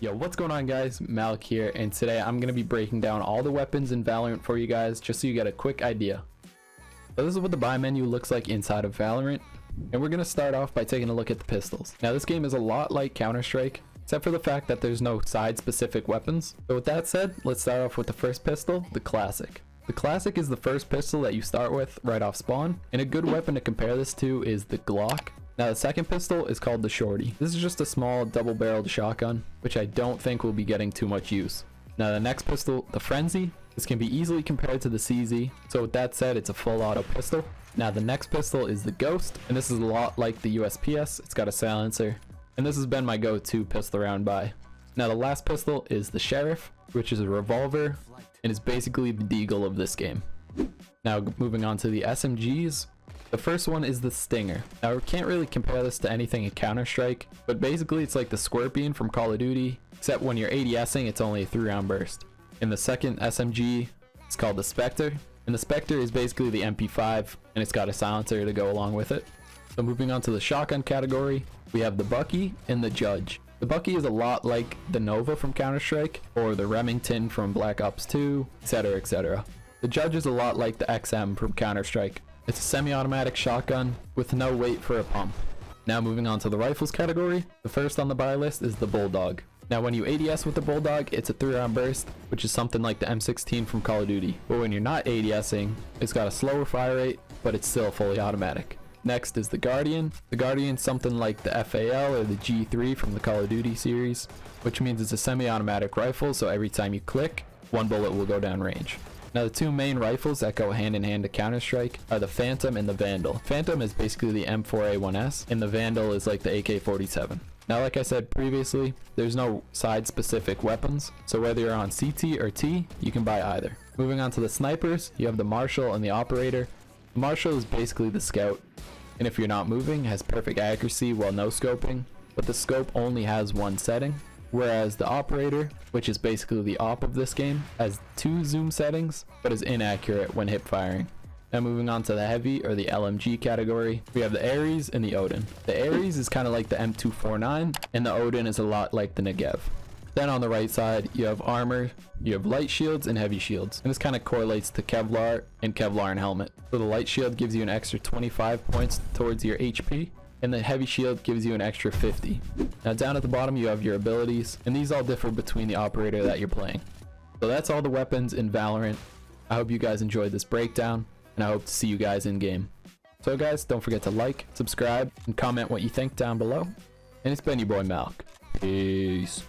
Yo, what's going on guys? Malc here, and today I'm going to be breaking down all the weapons in Valorant for you guys just so you get a quick idea. So this is what the buy menu looks like inside of Valorant, and we're going to start off by taking a look at the pistols. Now this game is a lot like Counter-Strike, except for the fact that there's no side specific weapons. So with that said, let's start off with the first pistol, the Classic. The Classic is the first pistol that you start with right off spawn, and a good weapon to compare this to is the Glock. Now the second pistol is called the Shorty. This is just a small double-barreled shotgun, which I don't think will be getting too much use. Now the next pistol, the Frenzy. This can be easily compared to the CZ, so with that said, it's a full auto pistol. Now the next pistol is the Ghost, and this is a lot like the USPS. It's got a silencer, and this has been my go-to pistol round buy. Now the last pistol is the Sheriff, which is a revolver, and is basically the deagle of this game. Now moving on to the SMGs. The first one is the Stinger. Now we can't really compare this to anything in Counter-Strike, but basically it's like the Scorpion from Call of Duty, except when you're ADSing it's only a 3-round burst. In the second SMG, it's called the Spectre, and the Spectre is basically the MP5, and it's got a silencer to go along with it. So moving on to the shotgun category, we have the Bucky and the Judge. The Bucky is a lot like the Nova from Counter-Strike, or the Remington from Black Ops 2, etc, etc. The Judge is a lot like the XM from Counter-Strike. It's a semi-automatic shotgun with no wait for a pump. Now moving on to the rifles category, the first on the buy list is the Bulldog. Now when you ADS with the Bulldog, it's a 3-round burst, which is something like the M16 from Call of Duty. But when you're not ADSing, it's got a slower fire rate, but it's still fully automatic. Next is the Guardian. The Guardian's something like the FAL or the G3 from the Call of Duty series, which means it's a semi-automatic rifle, so every time you click, one bullet will go down range. Now the two main rifles that go hand in hand to Counter-Strike are the Phantom and the Vandal. Phantom is basically the M4A1S, and the Vandal is like the AK-47. Now like I said previously, there's no side specific weapons, so whether you're on CT or T, you can buy either. Moving on to the snipers, you have the Marshal and the Operator. The Marshal is basically the Scout, and if you're not moving, has perfect accuracy while no scoping, but the scope only has one setting. Whereas the Operator, which is basically the op of this game, has 2 zoom settings, but is inaccurate when hip firing. Now moving on to the heavy or the LMG category, we have the Ares and the Odin. The Ares is kind of like the M249, and the Odin is a lot like the Negev. Then on the right side, you have armor, you have light shields and heavy shields. And this kind of correlates to Kevlar and Kevlar and helmet. So the light shield gives you an extra 25 points towards your HP, and the heavy shield gives you an extra 50. Now down at the bottom you have your abilities, and these all differ between the operator that you're playing. So that's all the weapons in Valorant. I hope you guys enjoyed this breakdown, and I hope to see you guys in game. So guys, don't forget to like, subscribe, and comment what you think down below. And it's been your boy Malc. Peace.